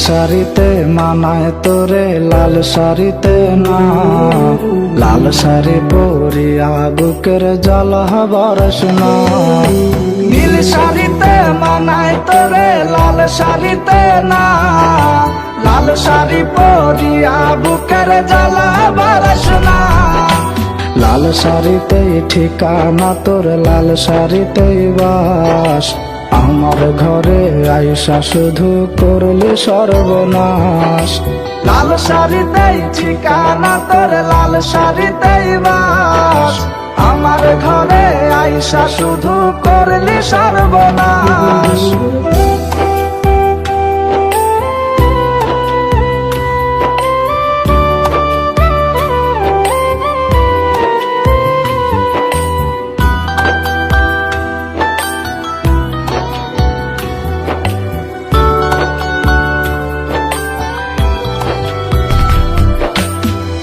শাড়িতে মানায় তোরে লাল শাড়িতে না, লাল শাড়ি পরিয়া বুকের জল বরস না। নীল শাড়িতে মানায় তোরে লাল শাড়িতে না, লাল শাড়ি পরিয়া বুকের জল বরস না। লাল শাড়িতেই ঠিকানা তোর, লাল শাড়িতেই বাস, আমার ঘরে আইসা শুধু করলি সর্বনাশ। লাল শাড়িতেই ঠিকানা তোর, লাল শাড়িতেই বাস, আমার ঘরে আইসা শুধু করলি সর্বনাশ।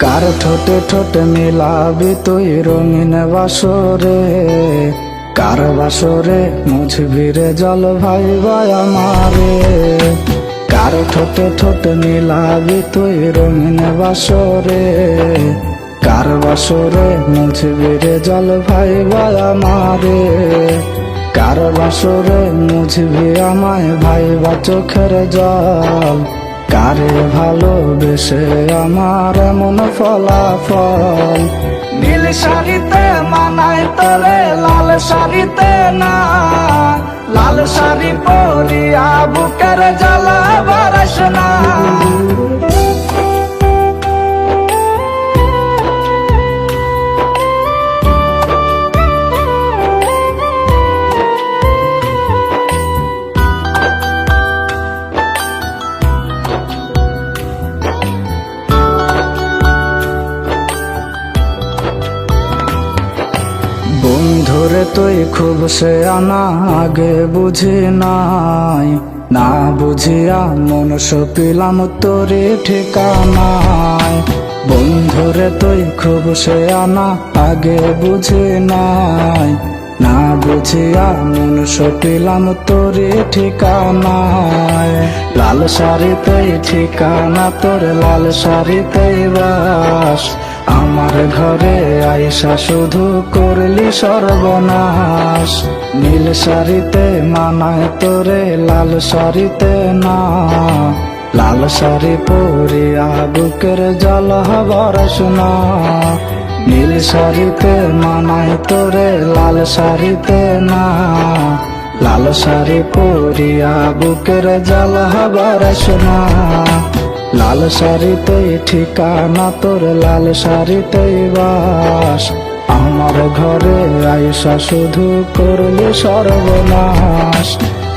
কার ঠোঁটে ঠোঁটে মিলাবি তুই রঙিন বাসরে, কার বাসরে মুছবি রে জল ভাই আমারে। কার ঠোঁটে ঠোঁটে মিলাবি তুই রঙিন বাসরে, কার বাসরে মুছবি রে জল ভাই আমারে। কার বাসরে মুছবি আমায় ভাইবা চোখের জল, কারে ভালোবেসে আমার এমন ফলাফল। নীল শাড়িতে মানায় তোরে লাল শাড়িতে না, লাল শাড়ি পরিয়া বুকের জ্বালা বরস না। বন্ধুরে তুই খুব সে আনা আগে বুঝি নাই, না বুঝিয়া মন সপিলাম তোরে ঠিকানায়। বন্ধুরে তুই খুব সে আনা আগে বুঝি নাই, না বুঝিয়া মন সপিলাম তোরে ঠিকানায়। লাল শাড়িতেই ঠিকানা তোর, লাল শাড়িতেই বাস, আমার ঘরে আইসা শুধু করলি সর্বনাশ। নীল শাড়িতে মানায় তোরে লাল শাড়িতে না, লাল শাড়ি পরিয়া বুকের জল বরস না। নীল শাড়িতে মানায় তোরে লাল শাড়িতে না, লাল শাড়ি পরিয়া বুকের জল বরস না। লাল শাড়িতেই ঠিকানা তোর, লাল শাড়িতেই বাস, আমার ঘরে আইসা শুধু করলি সর্বনাশ।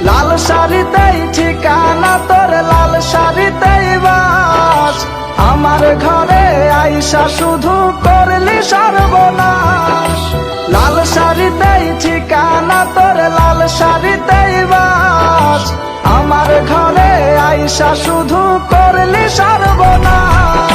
লাল শাড়িতেই ঠিকানা তোর, লাল শাড়িতেই বাস, আমার ঘরে আইসা শুধু করলি সর্বনাশ। লাল শাড়িতেই ঠিকানা তোর, লাল শাড়িতেই বাস, আমার ঘরে আইসা শুধু করলি সর্বনাশ।